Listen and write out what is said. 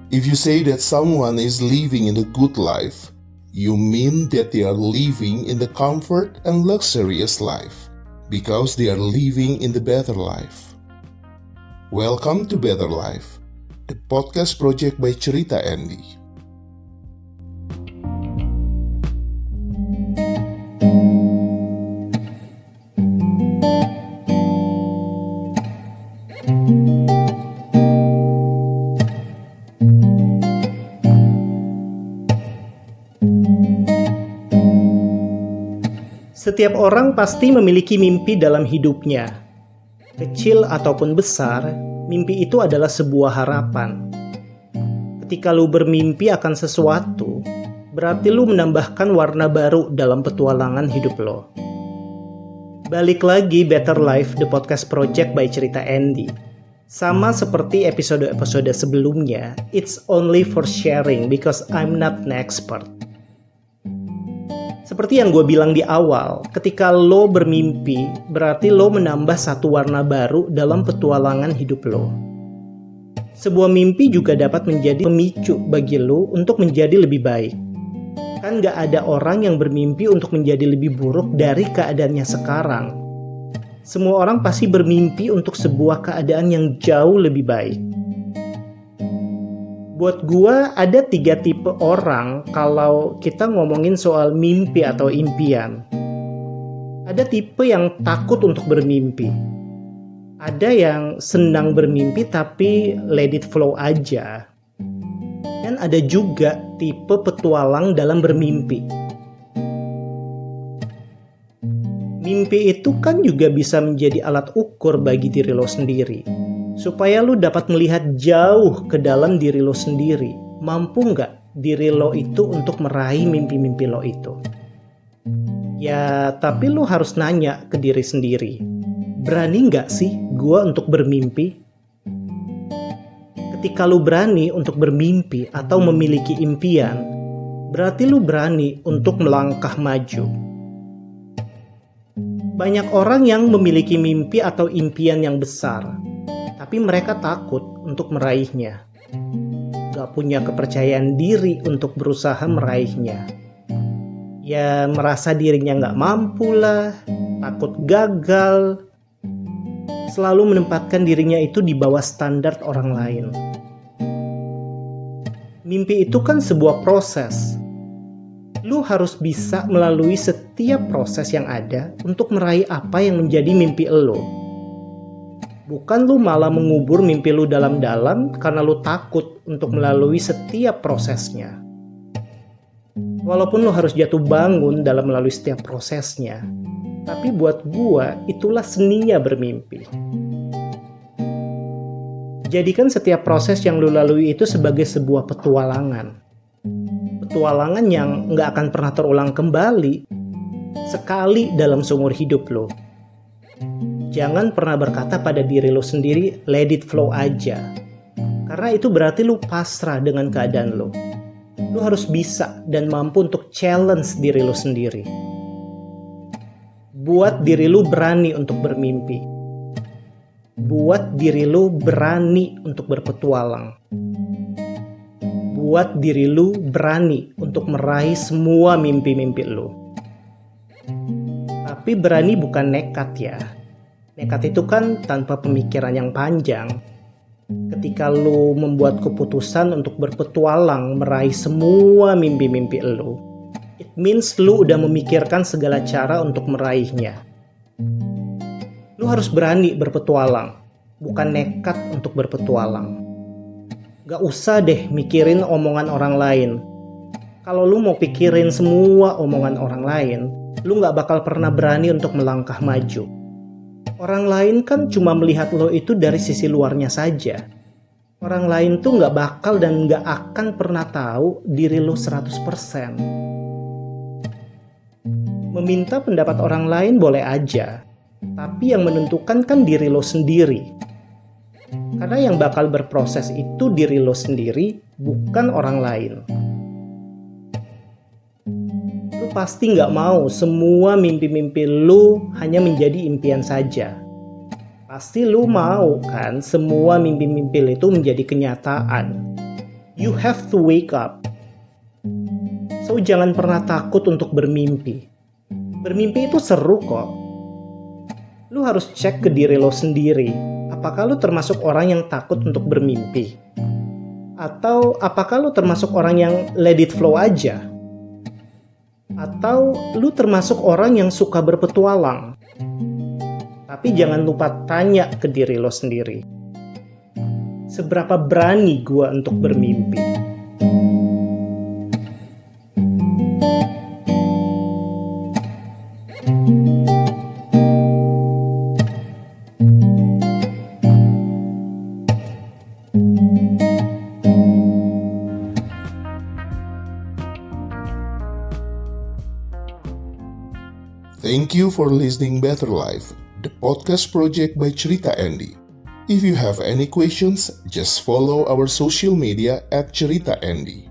If you say that someone is living in a good life, you mean that they are living in the comfort and luxurious life, because they are living in the better life. Welcome to Better Life, the podcast project by Cerita Andy. Setiap orang pasti memiliki mimpi dalam hidupnya. Kecil ataupun besar, mimpi itu adalah sebuah harapan. Ketika lu bermimpi akan sesuatu, berarti lu menambahkan warna baru dalam petualangan hidup lo. Balik lagi Better Life, the podcast project by Cerita Andy. Sama seperti episode-episode sebelumnya, it's only for sharing because I'm not an expert. Seperti yang gue bilang di awal, ketika lo bermimpi, berarti lo menambah satu warna baru dalam petualangan hidup lo. Sebuah mimpi juga dapat menjadi pemicu bagi lo untuk menjadi lebih baik. Kan gak ada orang yang bermimpi untuk menjadi lebih buruk dari keadaannya sekarang. Semua orang pasti bermimpi untuk sebuah keadaan yang jauh lebih baik. Buat gua ada 3 tipe orang kalau kita ngomongin soal mimpi atau impian. Ada tipe yang takut untuk bermimpi. Ada yang senang bermimpi tapi let it flow aja. Dan ada juga tipe petualang dalam bermimpi. Mimpi itu kan juga bisa menjadi alat ukur bagi diri lo sendiri. Supaya lu dapat melihat jauh ke dalam diri lo sendiri. Mampu nggak diri lo itu untuk meraih mimpi-mimpi lo itu? Ya, tapi lu harus nanya ke diri sendiri. Berani nggak sih gua untuk bermimpi? Ketika lu berani untuk bermimpi atau memiliki impian, berarti lu berani untuk melangkah maju. Banyak orang yang memiliki mimpi atau impian yang besar, tapi mereka takut untuk meraihnya. Gak punya kepercayaan diri untuk berusaha meraihnya. Ya merasa dirinya gak mampu lah, takut gagal. Selalu menempatkan dirinya itu di bawah standar orang lain. Mimpi itu kan sebuah proses. Lu harus bisa melalui setiap proses yang ada untuk meraih apa yang menjadi mimpi lo. Bukan lu malah mengubur mimpi lu dalam-dalam karena lu takut untuk melalui setiap prosesnya. Walaupun lu harus jatuh bangun dalam melalui setiap prosesnya, tapi buat gua itulah seninya bermimpi. Jadikan setiap proses yang lu lalui itu sebagai sebuah petualangan. Petualangan yang gak akan pernah terulang kembali sekali dalam seumur hidup lu. Jangan pernah berkata pada diri lo sendiri, let it flow aja. Karena itu berarti lo pasrah dengan keadaan lo. Lo harus bisa dan mampu untuk challenge diri lo sendiri. Buat diri lo berani untuk bermimpi. Buat diri lo berani untuk berpetualang. Buat diri lo berani untuk meraih semua mimpi-mimpi lo. Tapi berani bukan nekat ya. Nekat itu kan tanpa pemikiran yang panjang. Ketika lu membuat keputusan untuk berpetualang meraih semua mimpi-mimpi lu, it means lu udah memikirkan segala cara untuk meraihnya. Lu harus berani berpetualang, bukan nekat untuk berpetualang. Gak usah deh mikirin omongan orang lain. Kalau lu mau pikirin semua omongan orang lain, lu gak bakal pernah berani untuk melangkah maju. Orang lain kan cuma melihat lo itu dari sisi luarnya saja. Orang lain tuh gak bakal dan gak akan pernah tahu diri lo 100%. Meminta pendapat orang lain boleh aja, tapi yang menentukan kan diri lo sendiri. Karena yang bakal berproses itu diri lo sendiri, bukan orang lain. Lu pasti gak mau semua mimpi-mimpi lu hanya menjadi impian saja. Pasti lu mau kan semua mimpi-mimpi itu menjadi kenyataan. You have to wake up. So jangan pernah takut untuk bermimpi. Bermimpi itu seru kok. Lu harus cek ke diri lo sendiri. Apakah lu termasuk orang yang takut untuk bermimpi? Atau apakah lu termasuk orang yang let it flow aja? Atau lu termasuk orang yang suka berpetualang? Tapi jangan lupa tanya ke diri lo sendiri. Seberapa berani gua untuk bermimpi? Thank you for listening Better Life, the podcast project by Cerita Andy. If you have any questions, just follow our social media at Cerita Andy.